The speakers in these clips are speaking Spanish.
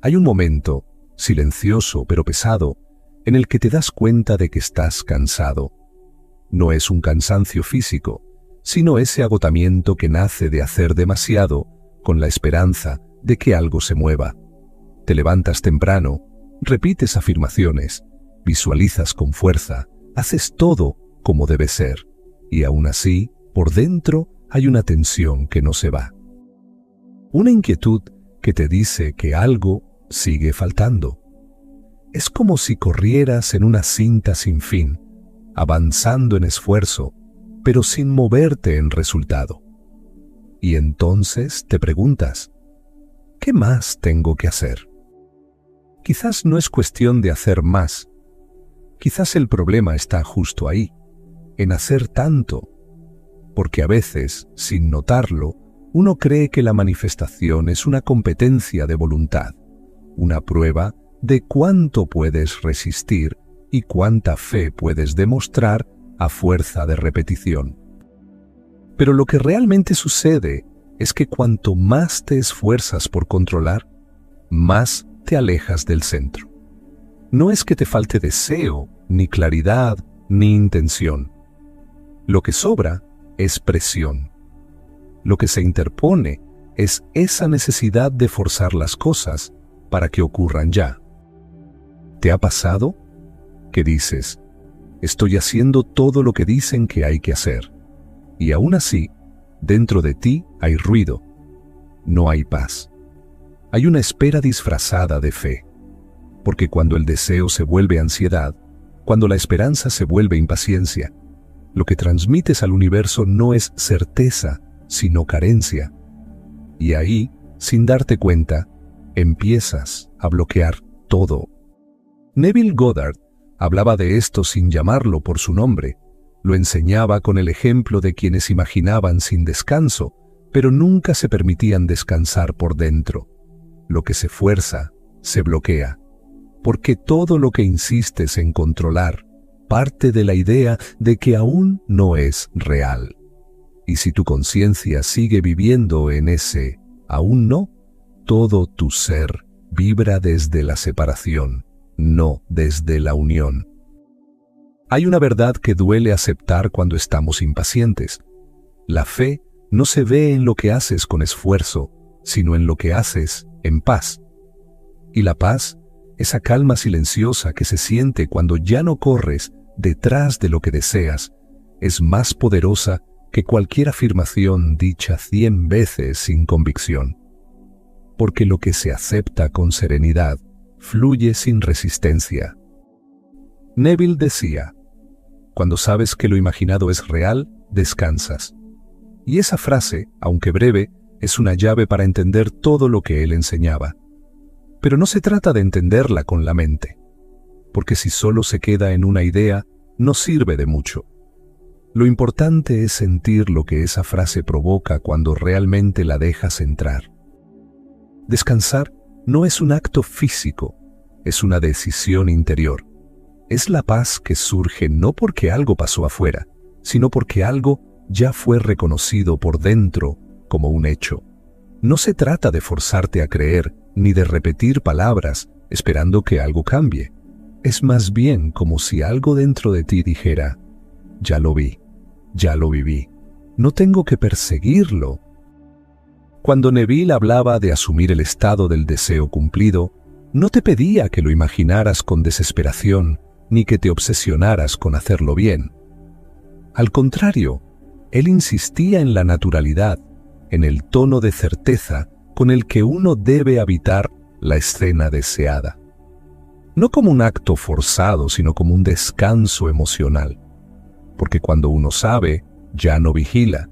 Hay un momento, silencioso pero pesado, en el que te das cuenta de que estás cansado. No es un cansancio físico, sino ese agotamiento que nace de hacer demasiado con la esperanza de que algo se mueva. Te levantas temprano, repites afirmaciones, visualizas con fuerza, haces todo como debe ser, y aún así, por dentro hay una tensión que no se va. Una inquietud que te dice que algo sigue faltando. Es como si corrieras en una cinta sin fin, avanzando en esfuerzo, pero sin moverte en resultado. Y entonces te preguntas, ¿qué más tengo que hacer? Quizás no es cuestión de hacer más. Quizás el problema está justo ahí, en hacer tanto, porque a veces, sin notarlo, uno cree que la manifestación es una competencia de voluntad, una prueba de cuánto puedes resistir y cuánta fe puedes demostrar a fuerza de repetición. Pero lo que realmente sucede es que cuanto más te esfuerzas por controlar, más te alejas del centro. No es que te falte deseo, ni claridad, ni intención. Lo que sobra es presión. Lo que se interpone es esa necesidad de forzar las cosas para que ocurran ya. ¿Te ha pasado? Que dices, estoy haciendo todo lo que dicen que hay que hacer. Y aún así, dentro de ti hay ruido. No hay paz. Hay una espera disfrazada de fe. Porque cuando el deseo se vuelve ansiedad, cuando la esperanza se vuelve impaciencia, lo que transmites al universo no es certeza, sino carencia. Y ahí, sin darte cuenta, empiezas a bloquear todo. Neville Goddard hablaba de esto sin llamarlo por su nombre. Lo enseñaba con el ejemplo de quienes imaginaban sin descanso, pero nunca se permitían descansar por dentro. Lo que se fuerza, se bloquea. Porque todo lo que insistes en controlar parte de la idea de que aún no es real. Y si tu conciencia sigue viviendo en ese aún no, todo tu ser vibra desde la separación, no desde la unión. Hay una verdad que duele aceptar cuando estamos impacientes. La fe no se ve en lo que haces con esfuerzo, sino en lo que haces en paz. Y la paz, esa calma silenciosa que se siente cuando ya no corres detrás de lo que deseas, es más poderosa que cualquier afirmación dicha 100 veces sin convicción. Porque lo que se acepta con serenidad fluye sin resistencia. Neville decía, cuando sabes que lo imaginado es real, descansas. Y esa frase, aunque breve, es una llave para entender todo lo que él enseñaba. Pero no se trata de entenderla con la mente, porque si solo se queda en una idea, no sirve de mucho. Lo importante es sentir lo que esa frase provoca cuando realmente la dejas entrar. Descansar no es un acto físico, es una decisión interior. Es la paz que surge no porque algo pasó afuera, sino porque algo ya fue reconocido por dentro como un hecho. No se trata de forzarte a creer, ni de repetir palabras esperando que algo cambie. Es más bien como si algo dentro de ti dijera, ya lo vi, ya lo viví, no tengo que perseguirlo. Cuando Neville hablaba de asumir el estado del deseo cumplido, no te pedía que lo imaginaras con desesperación, ni que te obsesionaras con hacerlo bien. Al contrario, él insistía en la naturalidad, en el tono de certeza con el que uno debe habitar la escena deseada. No como un acto forzado, sino como un descanso emocional. Porque cuando uno sabe, ya no vigila.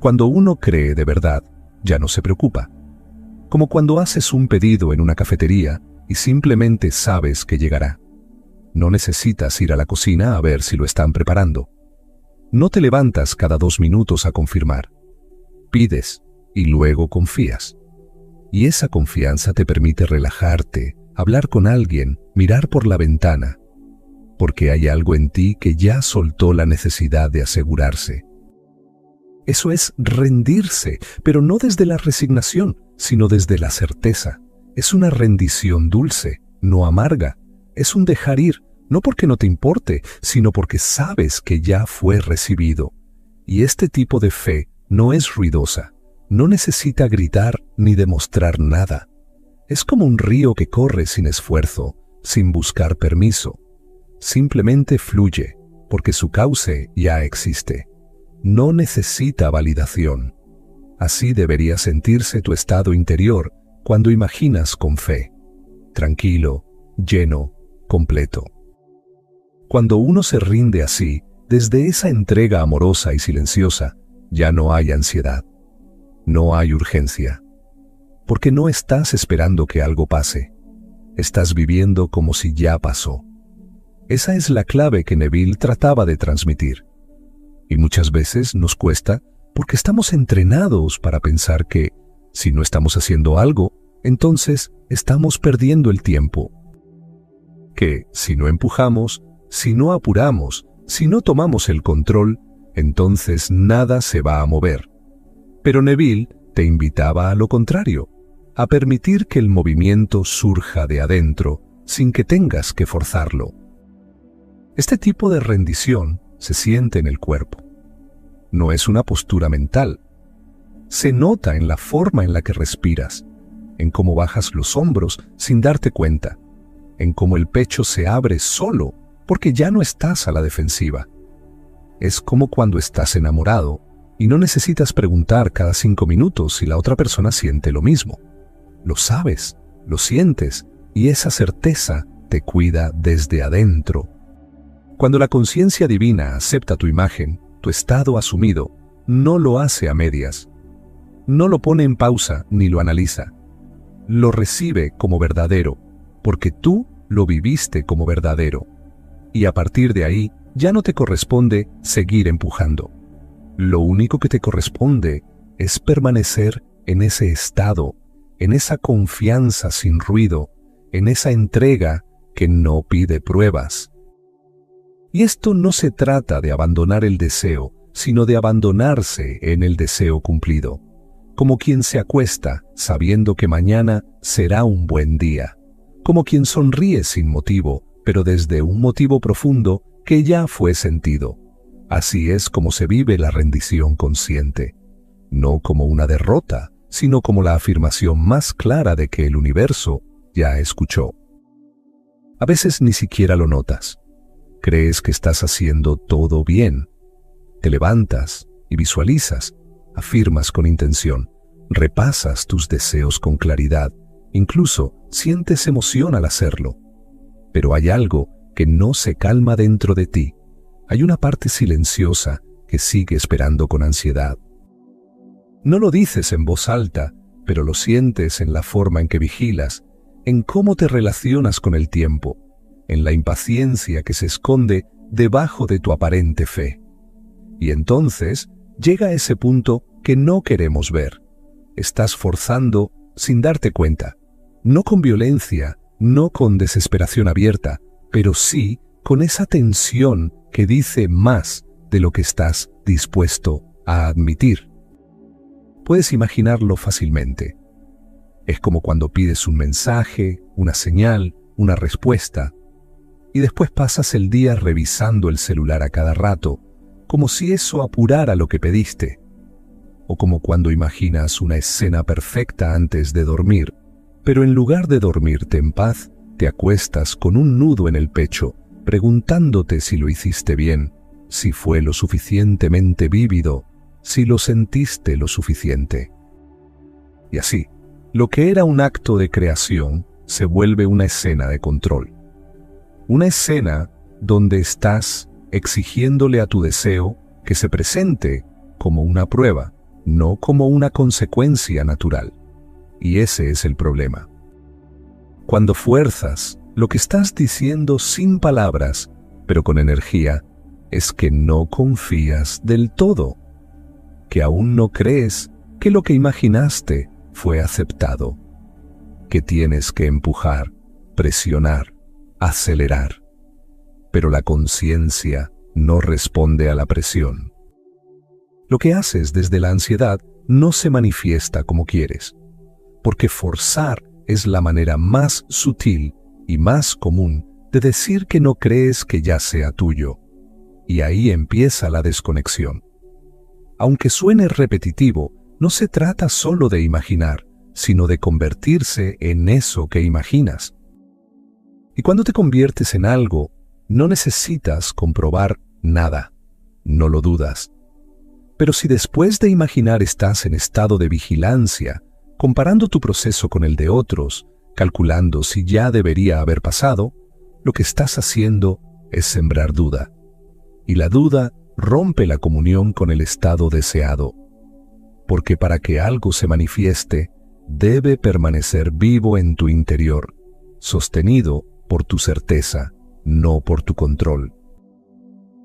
Cuando uno cree de verdad, ya no se preocupa. Como cuando haces un pedido en una cafetería y simplemente sabes que llegará. No necesitas ir a la cocina a ver si lo están preparando. No te levantas cada 2 minutos a confirmar. Pides y luego confías. Y esa confianza te permite relajarte, hablar con alguien, mirar por la ventana, porque hay algo en ti que ya soltó la necesidad de asegurarse. Eso es rendirse, pero no desde la resignación, sino desde la certeza. Es una rendición dulce, no amarga. Es un dejar ir, no porque no te importe, sino porque sabes que ya fue recibido. Y este tipo de fe no es ruidosa, no necesita gritar ni demostrar nada. Es como un río que corre sin esfuerzo, sin buscar permiso. Simplemente fluye, porque su cauce ya existe. No necesita validación. Así debería sentirse tu estado interior cuando imaginas con fe. Tranquilo, lleno, completo. Cuando uno se rinde así, desde esa entrega amorosa y silenciosa, ya no hay ansiedad. No hay urgencia. Porque no estás esperando que algo pase. Estás viviendo como si ya pasó. Esa es la clave que Neville trataba de transmitir. Y muchas veces nos cuesta porque estamos entrenados para pensar que, si no estamos haciendo algo, entonces estamos perdiendo el tiempo. Que si no empujamos, si no apuramos, si no tomamos el control, entonces nada se va a mover. Pero Neville te invitaba a lo contrario, a permitir que el movimiento surja de adentro sin que tengas que forzarlo. Este tipo de rendición se siente en el cuerpo. No es una postura mental. Se nota en la forma en la que respiras, en cómo bajas los hombros sin darte cuenta, en cómo el pecho se abre solo porque ya no estás a la defensiva. Es como cuando estás enamorado y no necesitas preguntar cada 5 minutos si la otra persona siente lo mismo. Lo sabes, lo sientes y esa certeza te cuida desde adentro. Cuando la conciencia divina acepta tu imagen, tu estado asumido, no lo hace a medias. No lo pone en pausa ni lo analiza. Lo recibe como verdadero, porque tú lo viviste como verdadero. Y a partir de ahí, ya no te corresponde seguir empujando. Lo único que te corresponde es permanecer en ese estado, en esa confianza sin ruido, en esa entrega que no pide pruebas. Y esto no se trata de abandonar el deseo, sino de abandonarse en el deseo cumplido, como quien se acuesta sabiendo que mañana será un buen día, como quien sonríe sin motivo, pero desde un motivo profundo que ya fue sentido. Así es como se vive la rendición consciente, no como una derrota, sino como la afirmación más clara de que el universo ya escuchó. A veces ni siquiera lo notas. Crees que estás haciendo todo bien. Te levantas y visualizas, afirmas con intención, repasas tus deseos con claridad, incluso sientes emoción al hacerlo. Pero hay algo que no se calma dentro de ti. Hay una parte silenciosa que sigue esperando con ansiedad. No lo dices en voz alta, pero lo sientes en la forma en que vigilas, en cómo te relacionas con el tiempo, en la impaciencia que se esconde debajo de tu aparente fe. Y entonces llega ese punto que no queremos ver. Estás forzando sin darte cuenta, no con violencia, no con desesperación abierta, pero sí con esa tensión que dice más de lo que estás dispuesto a admitir. Puedes imaginarlo fácilmente. Es como cuando pides un mensaje, una señal, una respuesta, y después pasas el día revisando el celular a cada rato, como si eso apurara lo que pediste. O como cuando imaginas una escena perfecta antes de dormir, pero en lugar de dormirte en paz, te acuestas con un nudo en el pecho, preguntándote si lo hiciste bien, si fue lo suficientemente vívido, si lo sentiste lo suficiente. Y así, lo que era un acto de creación se vuelve una escena de control. Una escena donde estás exigiéndole a tu deseo que se presente como una prueba, no como una consecuencia natural. Y ese es el problema. Cuando fuerzas, lo que estás diciendo sin palabras, pero con energía, es que no confías del todo, que aún no crees que lo que imaginaste fue aceptado, que tienes que empujar, presionar, acelerar. Pero la conciencia no responde a la presión. Lo que haces desde la ansiedad no se manifiesta como quieres, porque forzar es la manera más sutil y más común de decir que no crees que ya sea tuyo. Y ahí empieza la desconexión. Aunque suene repetitivo, no se trata solo de imaginar, sino de convertirse en eso que imaginas. Y cuando te conviertes en algo, no necesitas comprobar nada, no lo dudas. Pero si después de imaginar estás en estado de vigilancia, comparando tu proceso con el de otros, calculando si ya debería haber pasado, lo que estás haciendo es sembrar duda. Y la duda rompe la comunión con el estado deseado. Porque para que algo se manifieste, debe permanecer vivo en tu interior, sostenido por tu certeza, no por tu control.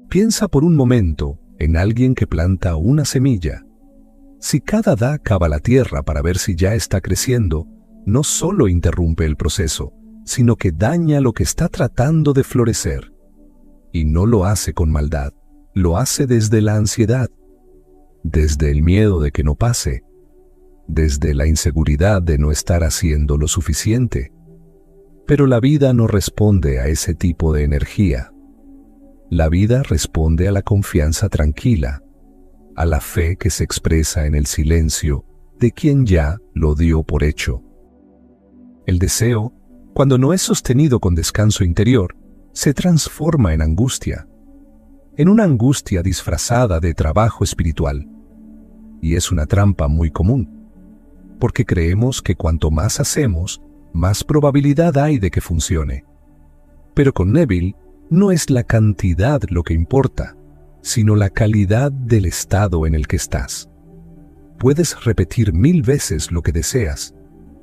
Piensa por un momento en alguien que planta una semilla. Si cada da cava la tierra para ver si ya está creciendo, no solo interrumpe el proceso, sino que daña lo que está tratando de florecer. Y no lo hace con maldad, lo hace desde la ansiedad, desde el miedo de que no pase, desde la inseguridad de no estar haciendo lo suficiente. Pero la vida no responde a ese tipo de energía. La vida responde a la confianza tranquila, a la fe que se expresa en el silencio de quien ya lo dio por hecho. El deseo, cuando no es sostenido con descanso interior, se transforma en angustia, en una angustia disfrazada de trabajo espiritual. Y es una trampa muy común, porque creemos que cuanto más hacemos, más probabilidad hay de que funcione. Pero con Neville, no es la cantidad lo que importa, sino la calidad del estado en el que estás. Puedes repetir 1000 veces lo que deseas,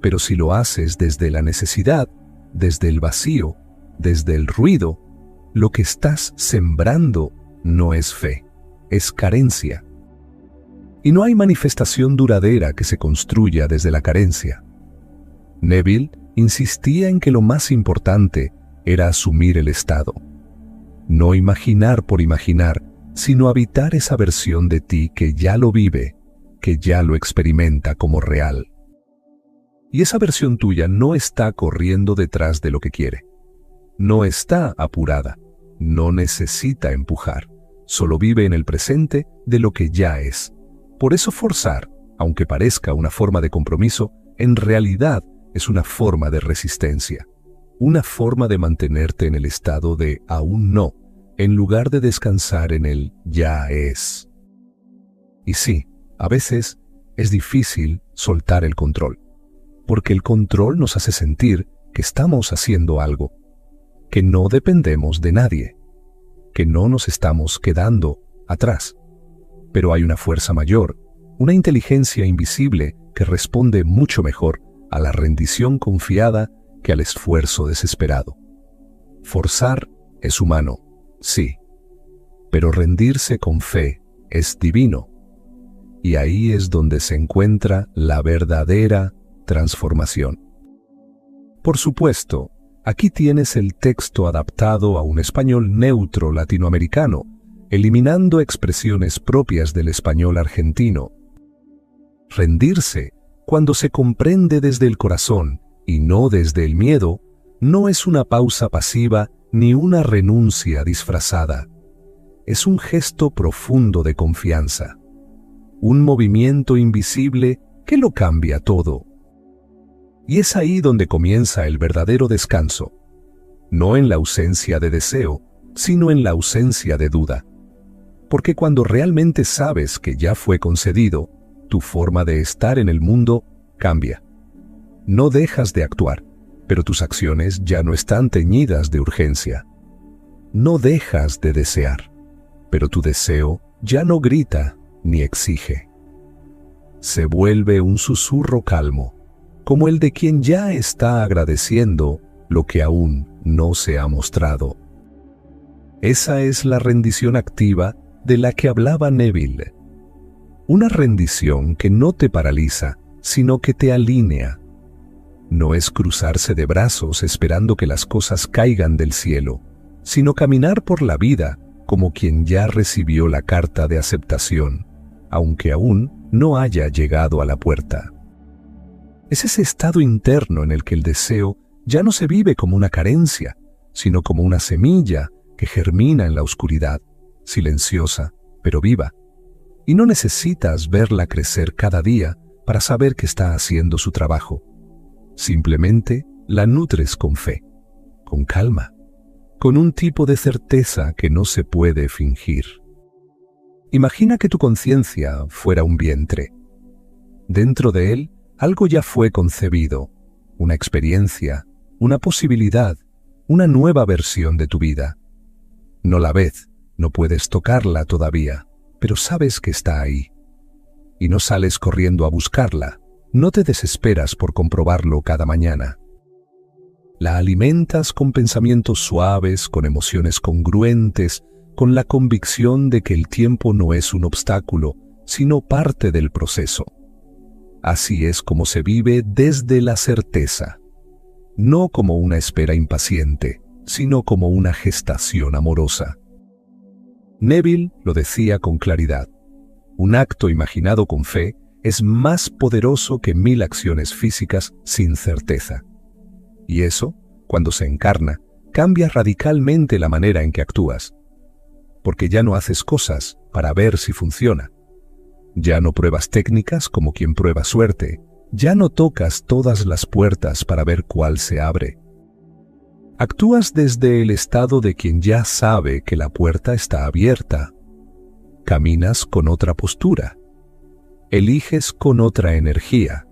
pero si lo haces desde la necesidad, desde el vacío, desde el ruido, lo que estás sembrando no es fe, es carencia. Y no hay manifestación duradera que se construya desde la carencia. Neville insistía en que lo más importante era asumir el estado. No imaginar por imaginar, sino habitar esa versión de ti que ya lo vive, que ya lo experimenta como real. Y esa versión tuya no está corriendo detrás de lo que quiere. No está apurada, no necesita empujar, solo vive en el presente de lo que ya es. Por eso forzar, aunque parezca una forma de compromiso, en realidad es una forma de resistencia, una forma de mantenerte en el estado de aún no, en lugar de descansar en el ya es. Y sí, a veces es difícil soltar el control, porque el control nos hace sentir que estamos haciendo algo, que no dependemos de nadie, que no nos estamos quedando atrás. Pero hay una fuerza mayor, una inteligencia invisible que responde mucho mejor a la rendición confiada que al esfuerzo desesperado. Forzar es humano, sí, pero rendirse con fe es divino. Y ahí es donde se encuentra la verdadera transformación. Por supuesto, aquí tienes el texto adaptado a un español neutro latinoamericano, eliminando expresiones propias del español argentino. Rendirse, cuando se comprende desde el corazón y no desde el miedo, no es una pausa pasiva ni una renuncia disfrazada. Es un gesto profundo de confianza, un movimiento invisible que lo cambia todo. Y es ahí donde comienza el verdadero descanso, no en la ausencia de deseo, sino en la ausencia de duda. Porque cuando realmente sabes que ya fue concedido, tu forma de estar en el mundo cambia. No dejas de actuar, pero tus acciones ya no están teñidas de urgencia. No dejas de desear, pero tu deseo ya no grita ni exige. Se vuelve un susurro calmo, como el de quien ya está agradeciendo lo que aún no se ha mostrado. Esa es la rendición activa de la que hablaba Neville. Una rendición que no te paraliza, sino que te alinea. No es cruzarse de brazos esperando que las cosas caigan del cielo, sino caminar por la vida como quien ya recibió la carta de aceptación, aunque aún no haya llegado a la puerta. Es ese estado interno en el que el deseo ya no se vive como una carencia, sino como una semilla que germina en la oscuridad, silenciosa, pero viva. Y no necesitas verla crecer cada día para saber que está haciendo su trabajo. Simplemente la nutres con fe, con calma, con un tipo de certeza que no se puede fingir. Imagina que tu conciencia fuera un vientre. Dentro de él, algo ya fue concebido, una experiencia, una posibilidad, una nueva versión de tu vida. No la ves, no puedes tocarla todavía, pero sabes que está ahí. Y no sales corriendo a buscarla, no te desesperas por comprobarlo cada mañana. La alimentas con pensamientos suaves, con emociones congruentes, con la convicción de que el tiempo no es un obstáculo, sino parte del proceso. Así es como se vive desde la certeza, no como una espera impaciente, sino como una gestación amorosa. Neville lo decía con claridad: un acto imaginado con fe es más poderoso que 1000 acciones físicas sin certeza. Y eso, cuando se encarna, cambia radicalmente la manera en que actúas. Porque ya no haces cosas para ver si funciona. Ya no pruebas técnicas como quien prueba suerte. Ya no tocas todas las puertas para ver cuál se abre. Actúas desde el estado de quien ya sabe que la puerta está abierta. Caminas con otra postura. Eliges con otra energía.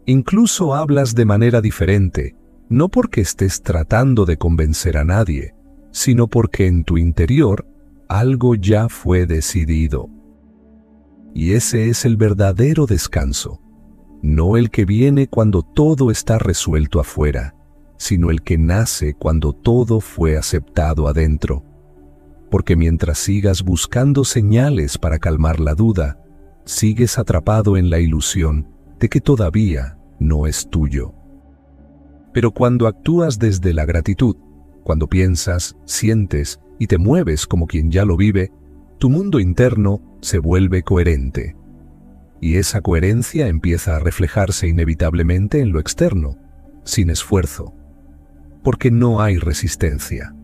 Incluso hablas de manera diferente, no porque estés tratando de convencer a nadie, sino porque en tu interior algo ya fue decidido. Y ese es el verdadero descanso, no el que viene cuando todo está resuelto afuera, sino el que nace cuando todo fue aceptado adentro. Porque mientras sigas buscando señales para calmar la duda, sigues atrapado en la ilusión de que todavía no es tuyo. Pero cuando actúas desde la gratitud, cuando piensas, sientes y te mueves como quien ya lo vive, tu mundo interno se vuelve coherente. Y esa coherencia empieza a reflejarse inevitablemente en lo externo, sin esfuerzo. Porque no hay resistencia.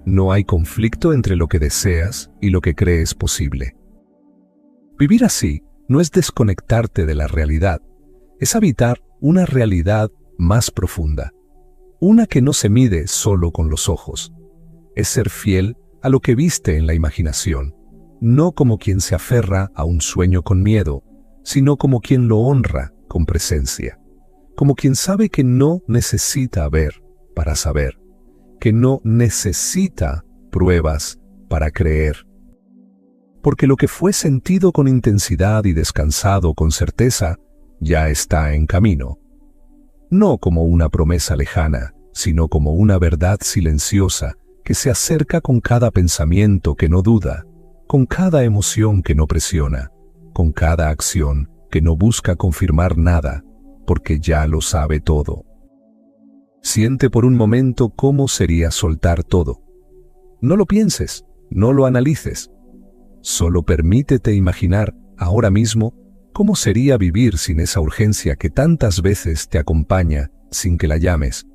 No hay conflicto entre lo que deseas y lo que crees posible. Vivir así no es desconectarte de la realidad, es habitar una realidad más profunda, una que no se mide solo con los ojos. Es ser fiel a lo que viste en la imaginación, no como quien se aferra a un sueño con miedo, sino como quien lo honra con presencia, como quien sabe que no necesita ver para saber, que no necesita pruebas para creer. Porque lo que fue sentido con intensidad y descansado con certeza, ya está en camino. No como una promesa lejana, sino como una verdad silenciosa que se acerca con cada pensamiento que no duda, con cada emoción que no presiona, con cada acción que no busca confirmar nada, porque ya lo sabe todo. Siente por un momento cómo sería soltar todo. No lo pienses, no lo analices. Solo permítete imaginar ahora mismo cómo sería vivir sin esa urgencia que tantas veces te acompaña sin que la llames,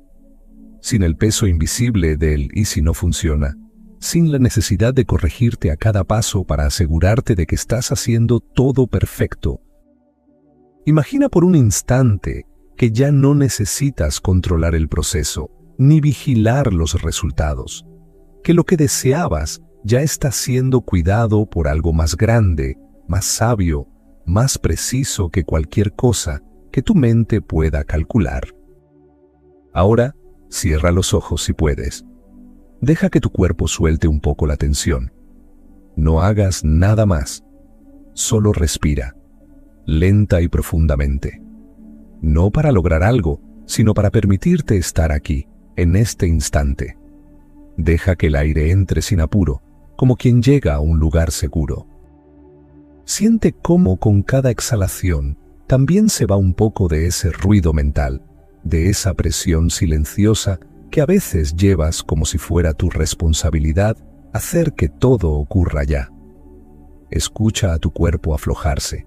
sin el peso invisible del «y si no funciona», sin la necesidad de corregirte a cada paso para asegurarte de que estás haciendo todo perfecto. Imagina por un instante que ya no necesitas controlar el proceso, ni vigilar los resultados, que lo que deseabas ya está siendo cuidado por algo más grande, más sabio, más preciso que cualquier cosa que tu mente pueda calcular. Ahora, cierra los ojos si puedes. Deja que tu cuerpo suelte un poco la tensión. No hagas nada más. Solo respira, lenta y profundamente. No para lograr algo, sino para permitirte estar aquí, en este instante. Deja que el aire entre sin apuro, como quien llega a un lugar seguro. Siente cómo con cada exhalación también se va un poco de ese ruido mental, de esa presión silenciosa que a veces llevas como si fuera tu responsabilidad hacer que todo ocurra ya. Escucha a tu cuerpo aflojarse.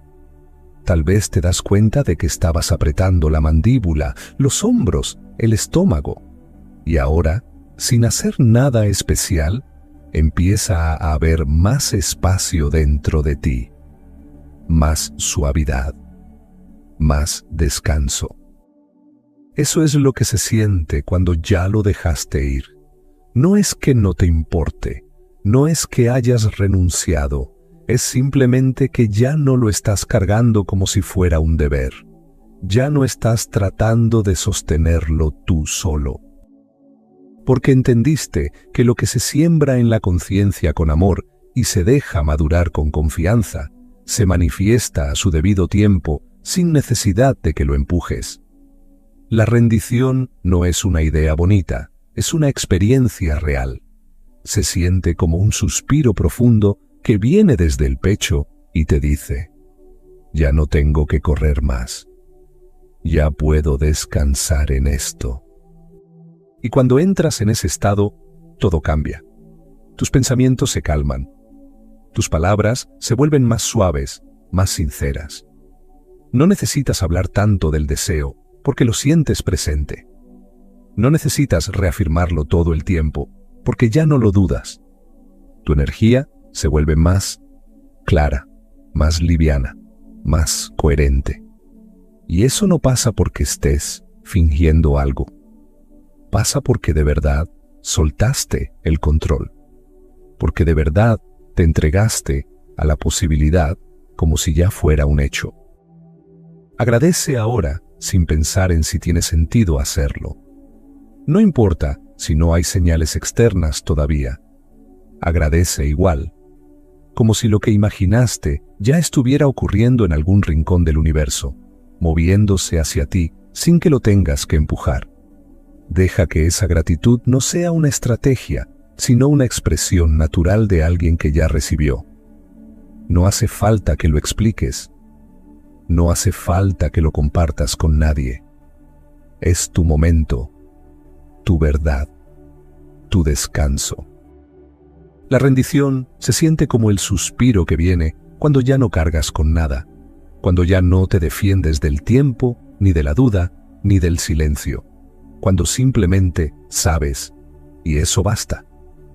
tal vez te das cuenta de que estabas apretando la mandíbula, los hombros, el estómago. Y ahora, sin hacer nada especial, empieza a haber más espacio dentro de ti, más suavidad, más descanso. Eso es lo que se siente cuando ya lo dejaste ir. No es que no te importe, no es que hayas renunciado, es simplemente que ya no lo estás cargando como si fuera un deber. Ya no estás tratando de sostenerlo tú solo. Porque entendiste que lo que se siembra en la conciencia con amor y se deja madurar con confianza, se manifiesta a su debido tiempo sin necesidad de que lo empujes. La rendición no es una idea bonita, es una experiencia real. Se siente como un suspiro profundo que viene desde el pecho y te dice: ya no tengo que correr más. Ya puedo descansar en esto. Y cuando entras en ese estado, todo cambia. Tus pensamientos se calman. Tus palabras se vuelven más suaves, más sinceras. No necesitas hablar tanto del deseo, porque lo sientes presente. No necesitas reafirmarlo todo el tiempo, porque ya no lo dudas. Tu energía se vuelve más clara, más liviana, más coherente. Y eso no pasa porque estés fingiendo algo. Pasa porque de verdad soltaste el control. Porque de verdad te entregaste a la posibilidad como si ya fuera un hecho. Agradece ahora sin pensar en si tiene sentido hacerlo. No importa si no hay señales externas todavía. Agradece igual, como si lo que imaginaste ya estuviera ocurriendo en algún rincón del universo, moviéndose hacia ti sin que lo tengas que empujar. Deja que esa gratitud no sea una estrategia, sino una expresión natural de alguien que ya recibió. No hace falta que lo expliques. No hace falta que lo compartas con nadie. Es tu momento, tu verdad, tu descanso. La rendición se siente como el suspiro que viene cuando ya no cargas con nada, cuando ya no te defiendes del tiempo, ni de la duda, ni del silencio, cuando simplemente sabes, y eso basta,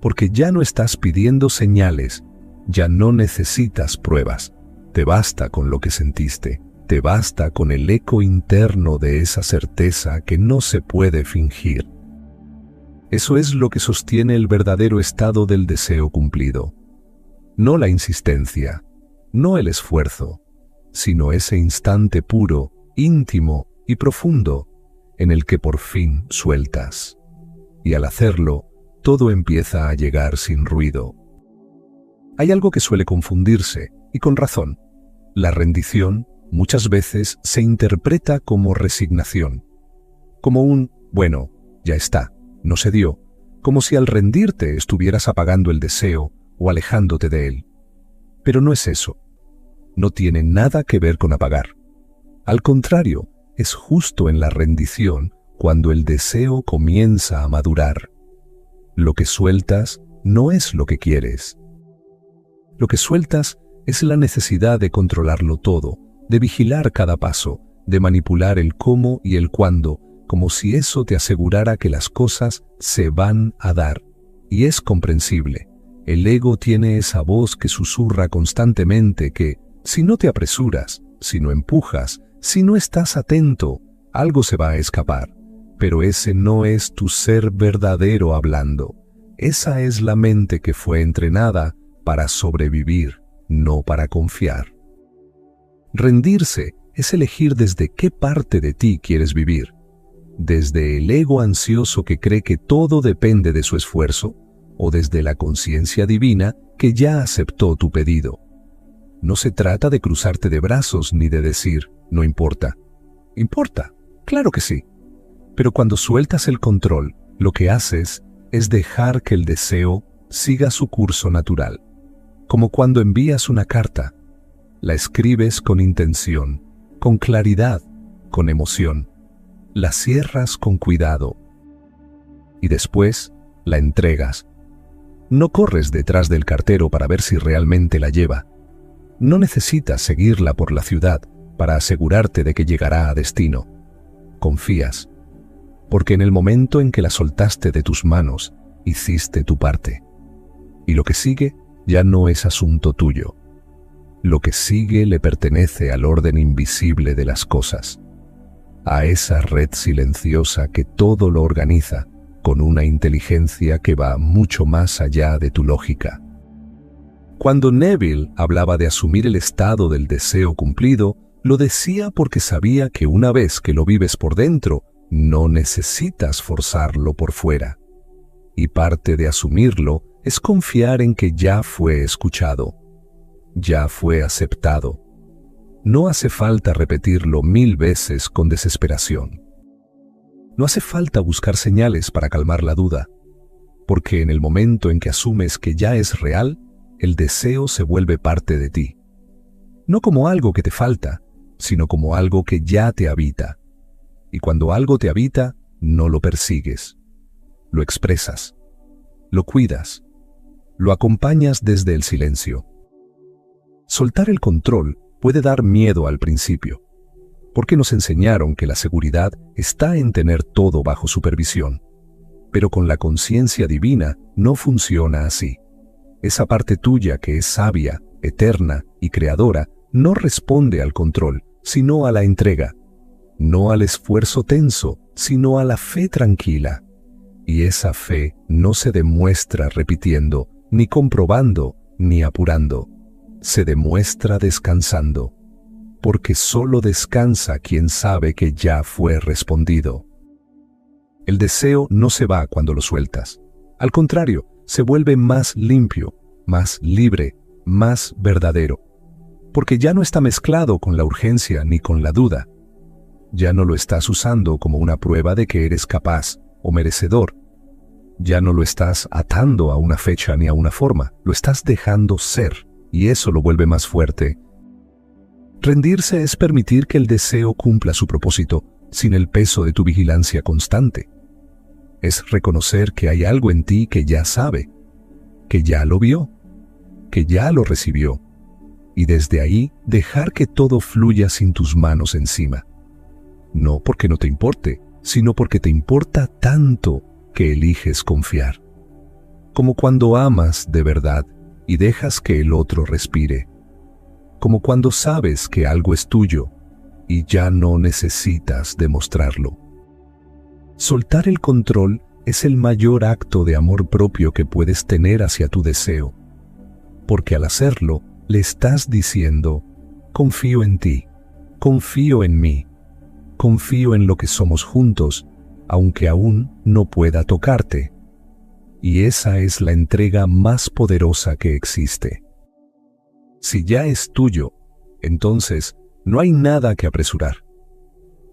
porque ya no estás pidiendo señales, ya no necesitas pruebas, te basta con lo que sentiste, te basta con el eco interno de esa certeza que no se puede fingir. Eso es lo que sostiene el verdadero estado del deseo cumplido. No la insistencia, no el esfuerzo, sino ese instante puro, íntimo y profundo en el que por fin sueltas. Y al hacerlo, todo empieza a llegar sin ruido. Hay algo que suele confundirse, y con razón. La rendición muchas veces se interpreta como resignación, como un «bueno, ya está, no se dio», como si al rendirte estuvieras apagando el deseo o alejándote de él. Pero no es eso. No tiene nada que ver con apagar. Al contrario, es justo en la rendición cuando el deseo comienza a madurar. Lo que sueltas no es lo que quieres. Lo que sueltas es la necesidad de controlarlo todo, de vigilar cada paso, de manipular el cómo y el cuándo, como si eso te asegurara que las cosas se van a dar. Y es comprensible. El ego tiene esa voz que susurra constantemente que, si no te apresuras, si no empujas, si no estás atento, algo se va a escapar. Pero ese no es tu ser verdadero hablando. Esa es la mente que fue entrenada para sobrevivir, no para confiar. Rendirse es elegir desde qué parte de ti quieres vivir. Desde el ego ansioso que cree que todo depende de su esfuerzo, o desde la conciencia divina que ya aceptó tu pedido. No se trata de cruzarte de brazos ni de decir, no importa. ¿Importa? Claro que sí. Pero cuando sueltas el control, lo que haces es dejar que el deseo siga su curso natural. Como cuando envías una carta. La escribes con intención, con claridad, con emoción. La cierras con cuidado. Y después la entregas. No corres detrás del cartero para ver si realmente la lleva. No necesitas seguirla por la ciudad, para asegurarte de que llegará a destino. Confías, porque en el momento en que la soltaste de tus manos, hiciste tu parte. Y lo que sigue ya no es asunto tuyo. Lo que sigue le pertenece al orden invisible de las cosas, a esa red silenciosa que todo lo organiza con una inteligencia que va mucho más allá de tu lógica. Cuando Neville hablaba de asumir el estado del deseo cumplido, lo decía porque sabía que una vez que lo vives por dentro, no necesitas forzarlo por fuera. Y parte de asumirlo es confiar en que ya fue escuchado, ya fue aceptado. No hace falta repetirlo 1000 veces con desesperación. No hace falta buscar señales para calmar la duda, porque en el momento en que asumes que ya es real, el deseo se vuelve parte de ti. No como algo que te falta, sino como algo que ya te habita. Y cuando algo te habita, no lo persigues. Lo expresas, lo cuidas, lo acompañas desde el silencio. Soltar el control puede dar miedo al principio, porque nos enseñaron que la seguridad está en tener todo bajo supervisión. Pero con la conciencia divina no funciona así. Esa parte tuya que es sabia, eterna y creadora no responde al control, sino a la entrega. No al esfuerzo tenso, sino a la fe tranquila. Y esa fe no se demuestra repitiendo, ni comprobando, ni apurando. Se demuestra descansando, porque solo descansa quien sabe que ya fue respondido. El deseo no se va cuando lo sueltas. Al contrario, se vuelve más limpio, más libre, más verdadero, porque ya no está mezclado con la urgencia ni con la duda. Ya no lo estás usando como una prueba de que eres capaz o merecedor. Ya no lo estás atando a una fecha ni a una forma, lo estás dejando ser, y eso lo vuelve más fuerte. Rendirse es permitir que el deseo cumpla su propósito sin el peso de tu vigilancia constante. Es reconocer que hay algo en ti que ya sabe, que ya lo vio, que ya lo recibió, y desde ahí dejar que todo fluya sin tus manos encima. No porque no te importe, sino porque te importa tanto que eliges confiar. Como cuando amas de verdad y dejas que el otro respire. Como cuando sabes que algo es tuyo y ya no necesitas demostrarlo. Soltar el control es el mayor acto de amor propio que puedes tener hacia tu deseo, porque al hacerlo le estás diciendo: confío en ti, confío en mí, confío en lo que somos juntos, aunque aún no pueda tocarte. Y esa es la entrega más poderosa que existe. Si ya es tuyo, entonces no hay nada que apresurar.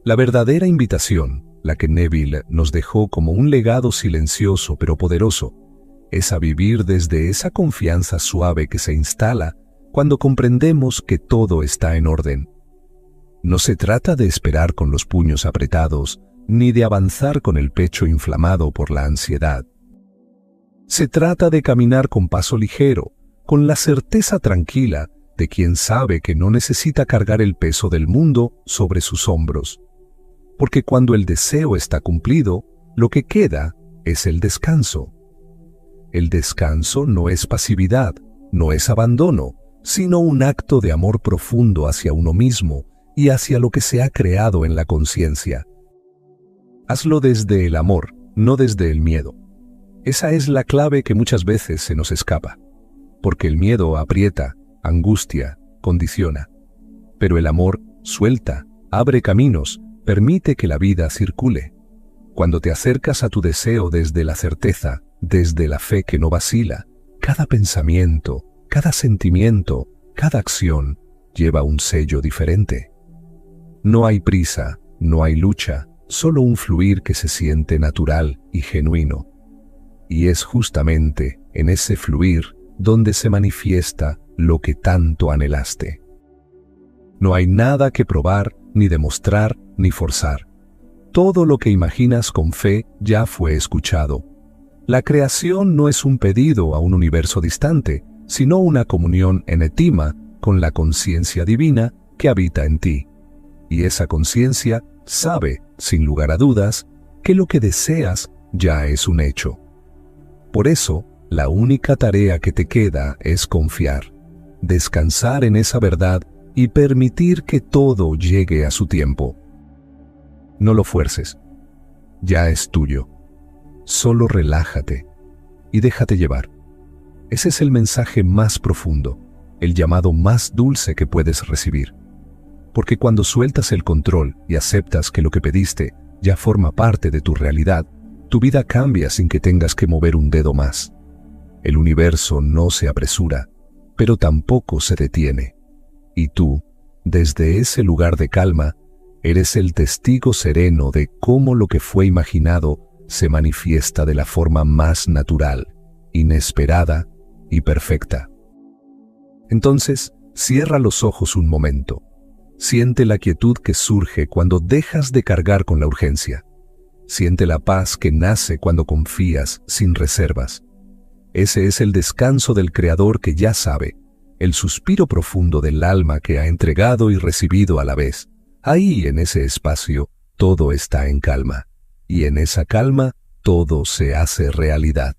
La verdadera invitación, la que Neville nos dejó como un legado silencioso pero poderoso, es a vivir desde esa confianza suave que se instala cuando comprendemos que todo está en orden. No se trata de esperar con los puños apretados, ni de avanzar con el pecho inflamado por la ansiedad. Se trata de caminar con paso ligero, con la certeza tranquila de quien sabe que no necesita cargar el peso del mundo sobre sus hombros. Porque cuando el deseo está cumplido, lo que queda es el descanso. El descanso no es pasividad, no es abandono, sino un acto de amor profundo hacia uno mismo y hacia lo que se ha creado en la conciencia. Hazlo desde el amor, no desde el miedo. Esa es la clave que muchas veces se nos escapa, porque el miedo aprieta, angustia, condiciona. Pero el amor suelta, abre caminos, permite que la vida circule. Cuando te acercas a tu deseo desde la certeza, desde la fe que no vacila, cada pensamiento, cada sentimiento, cada acción lleva un sello diferente. No hay prisa, no hay lucha, solo un fluir que se siente natural y genuino. Y es justamente en ese fluir donde se manifiesta lo que tanto anhelaste. No hay nada que probar, ni demostrar, ni forzar. Todo lo que imaginas con fe ya fue escuchado. La creación no es un pedido a un universo distante, sino una comunión enetima con la conciencia divina que habita en ti. y esa conciencia sabe, sin lugar a dudas, que lo que deseas ya es un hecho. Por eso, la única tarea que te queda es confiar, descansar en esa verdad y permitir que todo llegue a su tiempo. No lo fuerces, ya es tuyo. Solo relájate y déjate llevar. Ese es el mensaje más profundo, el llamado más dulce que puedes recibir. Porque cuando sueltas el control y aceptas que lo que pediste ya forma parte de tu realidad, tu vida cambia sin que tengas que mover un dedo más. El universo no se apresura, pero tampoco se detiene. Y tú, desde ese lugar de calma, eres el testigo sereno de cómo lo que fue imaginado se manifiesta de la forma más natural, inesperada y perfecta. Entonces, cierra los ojos un momento. Siente la quietud que surge cuando dejas de cargar con la urgencia. Siente la paz que nace cuando confías sin reservas. Ese es el descanso del Creador que ya sabe, el suspiro profundo del alma que ha entregado y recibido a la vez. Ahí, en ese espacio, todo está en calma, y en esa calma todo se hace realidad.